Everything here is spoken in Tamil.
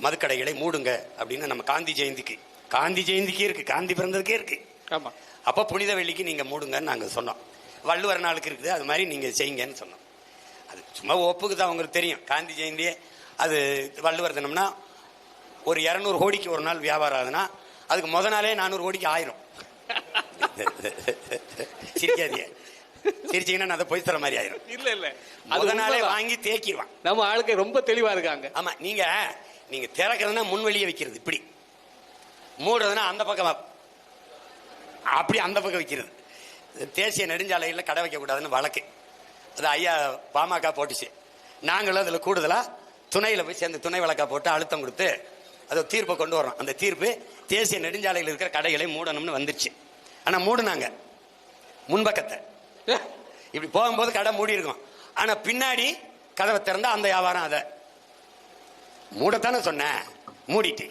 மதுக்கடைகளை மூடுங்க அப்படின்னு நம்ம காந்தி ஜெயந்திக்கு இருக்கு, காந்தி பிறந்ததுக்கே இருக்கு. ஆமா. அப்போ புனித வெள்ளிக்கு நீங்க மூடுங்கன்னு நாங்க சொன்னோம். வள்ளுவர் நாளுக்கு இருக்குது, அது மாதிரி நீங்க செய்யுங்கன்னு சொன்னோம். அது சும்மா ஒப்புக்கு தான் அவங்களுக்கு தெரியும். காந்தி ஜெயந்தியே அது வள்ளுவர் தினம்னா ஒரு 200 கோடிக்கு ஒரு நாள் வியாபாரம் ஆகுதுன்னா அதுக்கு முத நாளே 400 கோடிக்கு ஆயிரும். சிரிக்காதீங்க, சிரிச்சீங்கன்னா நான் அதை போய் தர மாதிரி ஆயிரும். இல்ல இல்ல, முத நாளே வாங்கி தேக்கிடுவான். நம்ம ஆளுக்கு ரொம்ப தெளிவா இருக்காங்க. ஆமா, நீங்க திறக்கிறதுனா முன் வெளியே வைக்கிறது, இப்படி மூடுறதுன்னா அந்த பக்கம், அப்படி அந்த பக்கம் வைக்கிறது. தேசிய நெடுஞ்சாலையில் கடை வைக்க கூடாதுன்னு வழக்கு, அது ஐயா பாமக போட்டுச்சு. நாங்களும் அதில் கூடுதலாக துணையில் போய் சேர்ந்து துணை வழக்கா போட்டு அழுத்தம் கொடுத்து அதை தீர்ப்பை கொண்டு வரோம். அந்த தீர்ப்பு தேசிய நெடுஞ்சாலையில் இருக்கிற கடைகளை மூடணும்னு வந்துருச்சு. ஆனால் மூடுனாங்க முன்பக்கத்தை, இப்படி போகும்போது கடை மூடி இருக்கும். ஆனால் பின்னாடி கதவை திறந்தா அந்த வியாபாரம் அதை மூடத்தானே சொன்னேன், மூடிட்டு